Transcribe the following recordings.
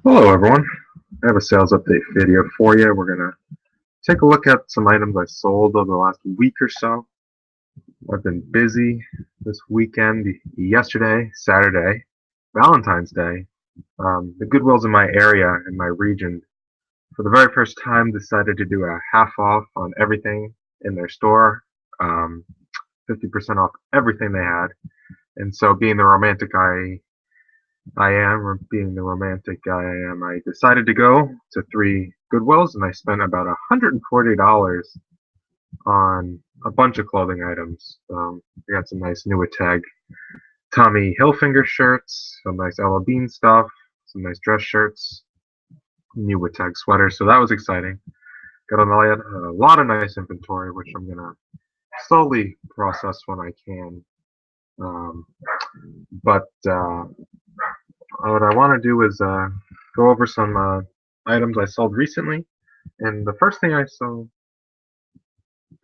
Hello everyone, I have a sales update video for you. We're going to take a look at some items I sold over the last week or so. I've been busy this weekend, yesterday, Saturday, Valentine's Day. The Goodwills in my area, in my region, for the very first time decided to do a half off on everything in their store, 50% off everything they had. And so being the romantic I decided to go to 3 Goodwills, and I spent about $140 on a bunch of clothing items. I got some nice new tag Tommy Hilfiger shirts, some nice Ella Bean stuff, some nice dress shirts, new tag sweaters, so that was exciting. Got a lot of nice inventory, which I'm going to slowly process when I can. What I want to do is go over some items I sold recently. And the first thing I sold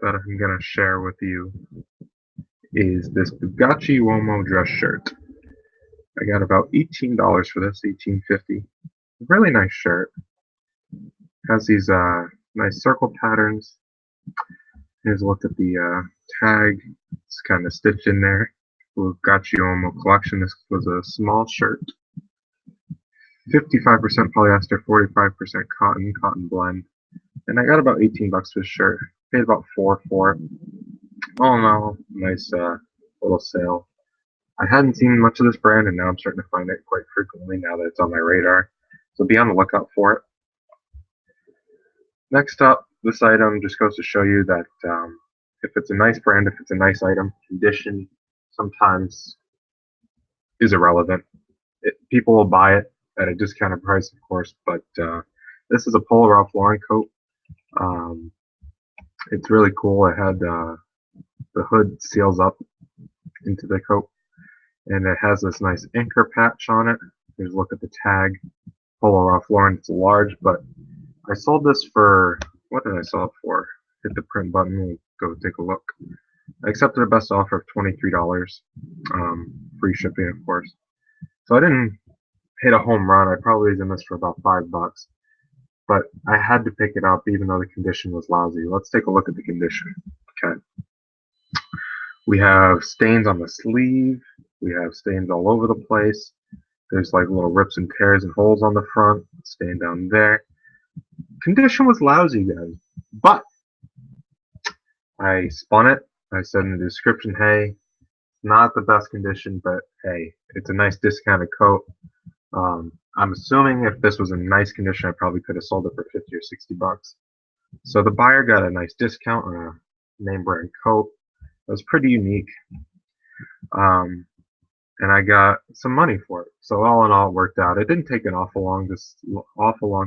that I'm going to share with you is this Bugatti Uomo dress shirt. I got about $18 for this, $18.50. Really nice shirt. Has these nice circle patterns. Here's a look at the tag. It's kind of stitched in there. Bugatti Uomo collection. This was a small shirt. 55% polyester, 45% cotton blend. And I got about 18 bucks for this shirt. Paid about $4 for it. All in all, nice little sale. I hadn't seen much of this brand, and now I'm starting to find it quite frequently now that it's on my radar. So be on the lookout for it. Next up, this item just goes to show you that if it's a nice brand, if it's a nice item, condition sometimes is irrelevant. People will buy it at a discounted price, of course, but this is a Polo Ralph Lauren coat. It's really cool. It had the hood seals up into the coat, and it has this nice anchor patch on it. Here's a look at the tag. Polo Ralph Lauren. It's large, but I sold this for, what did I sell it for? Hit the print button. We'll go take a look. I accepted a best offer of $23, free shipping, of course. So I didn't hit a home run. I probably was in this for about $5, but I had to pick it up even though the condition was lousy. Let's take a look at the condition. Okay. We have stains on the sleeve. We have stains all over the place. There's like little rips and tears and holes on the front. Stain down there. Condition was lousy, guys. But I spun it. I said in the description, hey, not the best condition, but hey, it's a nice discounted coat. I'm assuming if this was in nice condition, I probably could have sold it for 50 or 60 bucks. So the buyer got a nice discount on a name brand coat. It was pretty unique. And I got some money for it. So all in all, it worked out. It didn't take an awful long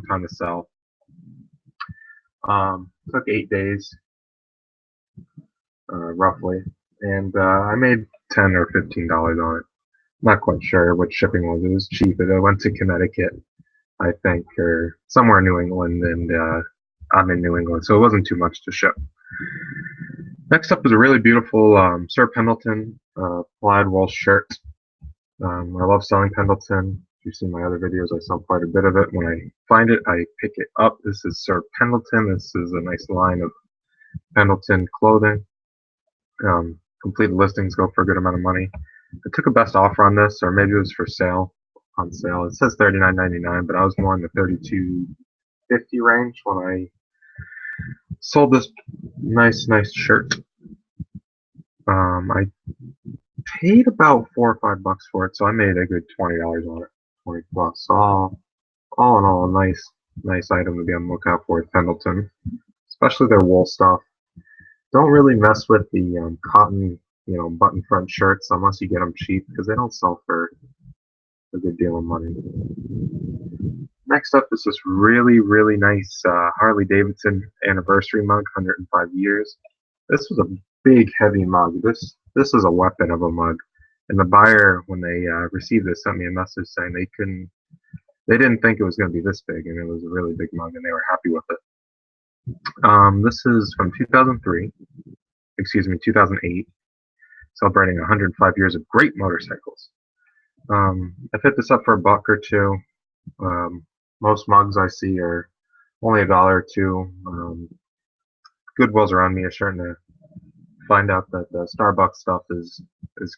time to sell. Took 8 days, roughly, and I made $10 or $15 on it. Not quite sure what shipping was. It was cheap. It went to Connecticut, I think, or somewhere in New England, and I'm in New England, so it wasn't too much to ship. Next up is a really beautiful Sir Pendleton plaid wool shirt. I love selling Pendleton. If you've seen my other videos, I sell quite a bit of it. When I find it, I pick it up. This is Sir Pendleton. This is a nice line of Pendleton clothing. Complete listings go for a good amount of money. I took a best offer on this, or maybe it was for sale. On sale, it says $39.99, but I was more in the $32.50 range when I sold this nice shirt. I paid about $4 or $5 for it, so I made a good $20 on it, 20 plus. So all in all, a nice item to be on the lookout for at Pendleton, especially their wool stuff. Don't really mess with the cotton, button front shirts unless you get them cheap, because they don't sell for a good deal of money. Next up is this really nice HarleyDavidson Anniversary Mug, 105 years. This was a big, heavy mug. This is a weapon of a mug. And the buyer, when they received this, sent me a message saying they didn't think it was going to be this big, and it was a really big mug, and they were happy with it. This is from 2008, celebrating 105 years of great motorcycles. I picked this up for $1 or $2. Most mugs I see are only $1 or $2. Goodwill's around me are starting to find out that the Starbucks stuff is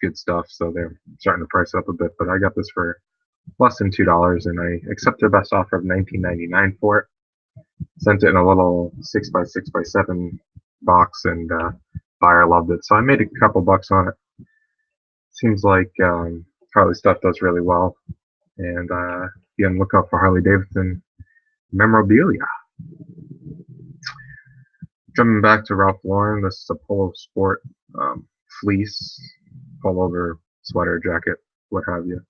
good stuff, so they're starting to price up a bit. But I got this for less than $2, and I accepted a best offer of $19.99 for it. Sent it in a little 6x6x7 box, and buyer loved it, so I made a couple bucks on it. Seems like Harley stuff does really well, and be on the lookout for Harley Davidson memorabilia. Jumping back to Ralph Lauren, this is a Polo Sport fleece, pullover, sweater, jacket, what have you.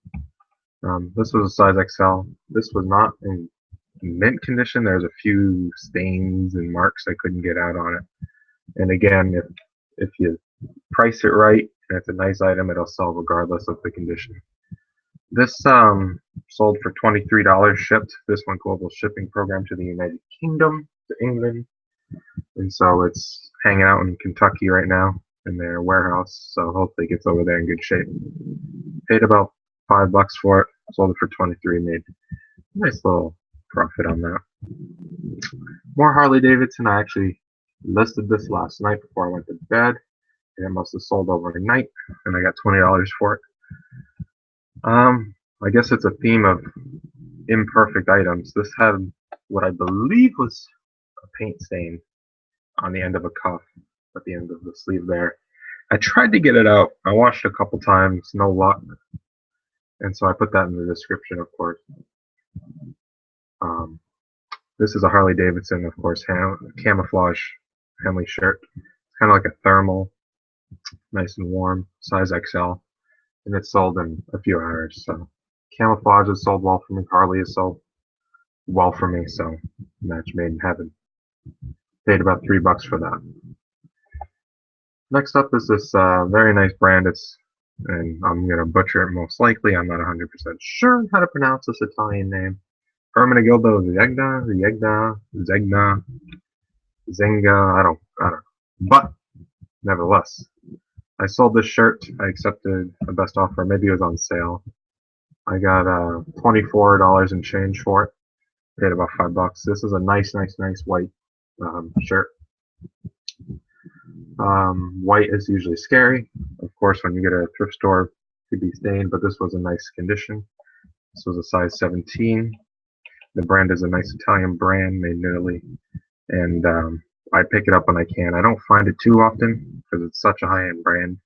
This was a size XL. This was not in mint condition. There's a few stains and marks I couldn't get out on it. And again, if you price it right and it's a nice item, it'll sell regardless of the condition. This sold for $23 shipped. This one global shipping program to the United Kingdom, to England. And so it's hanging out in Kentucky right now in their warehouse. So hopefully it gets over there in good shape. Paid about $5 for it. Sold it for 23. Made a nice little profit on that. More Harley Davidson. I actually listed this last night before I went to bed, and it must have sold overnight, and I got $20 for it. I guess it's a theme of imperfect items. This had what I believe was a paint stain on the end of a cuff at the end of the sleeve there. I tried to get it out. I washed a couple times, no luck. And so I put that in the description, of course. This is a Harley Davidson, of course, camouflage Henley shirt. It's kind of like a thermal, nice and warm, size XL. And it's sold in a few hours. So camouflage has sold well for me. Harley has sold well for me. So match made in heaven. Paid about $3 for that. Next up is this very nice brand. And I'm going to butcher it most likely. I'm not 100% sure how to pronounce this Italian name. Gildo, Zegna, I don't know. But nevertheless, I sold this shirt. I accepted a best offer. Maybe it was on sale. I got $24 and change for it. Paid about $5. This is a nice white shirt. White is usually scary. Of course, when you get a thrift store, it could be stained, but this was a nice condition. This was a size 17. The brand is a nice Italian brand made in Italy, and I pick it up when I can. I don't find it too often because it's such a high-end brand.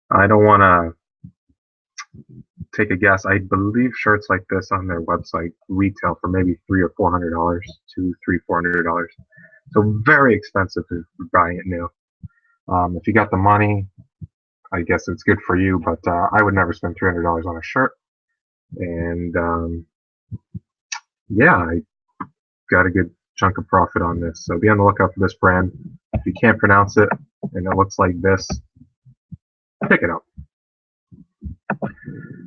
I don't want to take a guess. I believe shirts like this on their website retail for maybe $300 or $400, $400. So very expensive if you're buying it new. If you got the money, I guess it's good for you, but I would never spend $300 on a shirt. And yeah, I got a good chunk of profit on this. So be on the lookout for this brand. If you can't pronounce it and it looks like this, pick it up.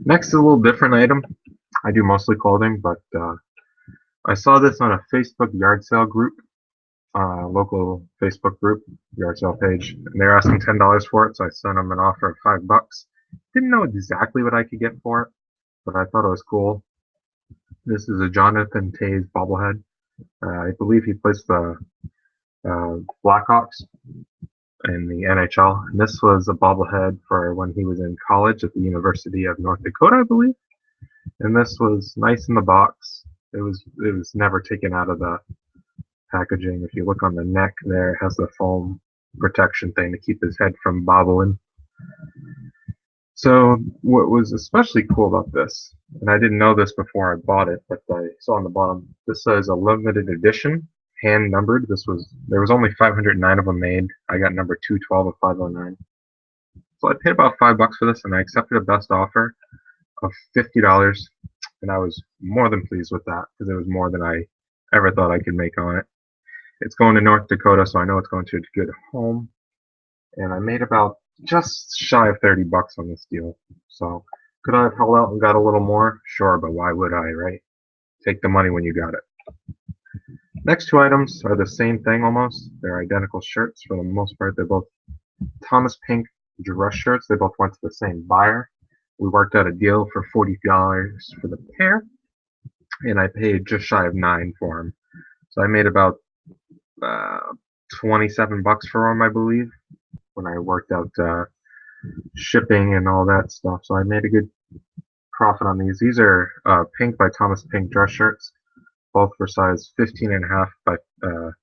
Next is a little different item. I do mostly clothing, but I saw this on a Facebook yard sale group, local Facebook group, yard sale page, and they're asking $10 for it, so I sent them an offer of $5. Didn't know exactly what I could get for it, but I thought it was cool. This is a Jonathan Toews bobblehead. I believe he plays the Blackhawks in the NHL. And this was a bobblehead for when he was in college at the University of North Dakota, I believe. And this was nice in the box. It was never taken out of the packaging. If you look on the neck there, it has the foam protection thing to keep his head from bobbling. So what was especially cool about this, and I didn't know this before I bought it, but I saw on the bottom, this says a limited edition, hand numbered. There was only 509 of them made. I got number 212 of 509. So I paid about $5 for this, and I accepted a best offer of $50, and I was more than pleased with that because it was more than I ever thought I could make on it. It's going to North Dakota, so I know it's going to a good home, and I made about just shy of $30 on this deal. So could I have held out and got a little more? Sure, but why would I, right? Take the money when you got it. Next two items are the same thing almost. They're identical shirts for the most part. They're both Thomas Pink dress shirts. They both went to the same buyer. We worked out a deal for $40 for the pair, and I paid just shy of $9 for them. So I made about uh, 27 bucks for them, I believe, when I worked out shipping and all that stuff. So I made a good profit on these. These are Pink by Thomas Pink dress shirts, both for size 15.5 by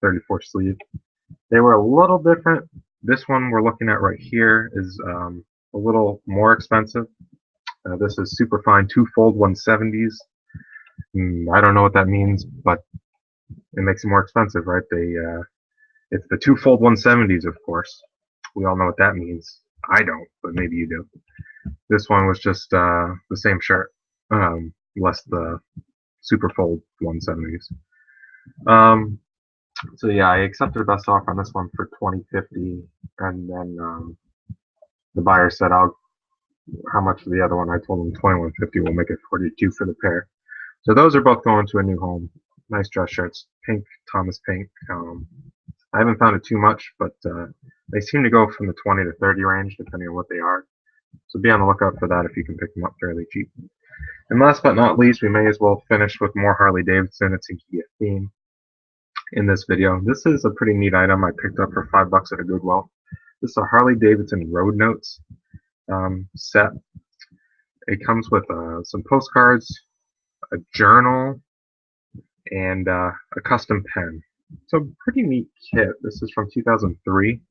34 sleeve. They were a little different. This one we're looking at right here is a little more expensive. This is Superfine two-fold 170s. I don't know what that means, but it makes it more expensive, right? It's the two-fold 170s, of course. We all know what that means. I don't, but maybe you do. This one was just the same shirt, less the Superfold 170s. So yeah, I accepted a best offer on this one for $20.50, and then the buyer said, how much for the other one? I told him $21.50. We'll make it $42 for the pair. So those are both going to a new home. Nice dress shirts, Pink, Thomas Pink. I haven't found it too much, but they seem to go from the 20 to 30 range, depending on what they are. So be on the lookout for that if you can pick them up fairly cheap. And last but not least, we may as well finish with more Harley-Davidson. It seems to be a theme in this video. This is a pretty neat item I picked up for $5 at a Goodwill. This is a Harley-Davidson Road Notes set. It comes with some postcards, a journal, and a custom pen. It's a pretty neat kit. This is from 2003.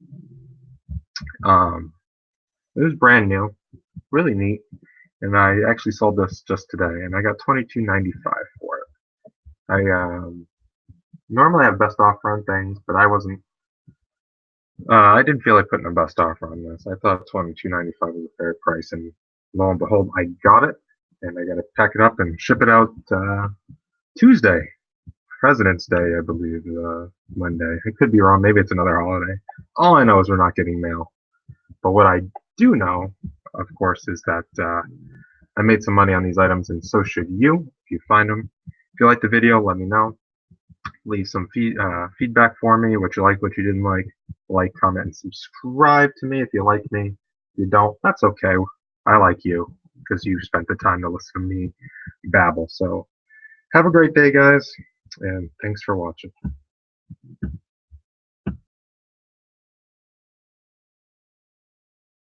It was brand new, really neat, and I actually sold this just today, and I got $22.95 for it. I normally have best offer on things, but I wasn't. I didn't feel like putting a best offer on this. I thought $22.95 was a fair price, and lo and behold, I got it, and I got to pack it up and ship it out Tuesday. President's Day, I believe, Monday. I could be wrong. Maybe it's another holiday. All I know is we're not getting mail. But what I do know, of course, is that I made some money on these items, and so should you if you find them. If you like the video, let me know. Leave some feedback for me, what you like, what you didn't like. Like, comment, and subscribe to me if you like me. If you don't, that's okay. I like you because you spent the time to listen to me babble. So have a great day, guys. And thanks for watching.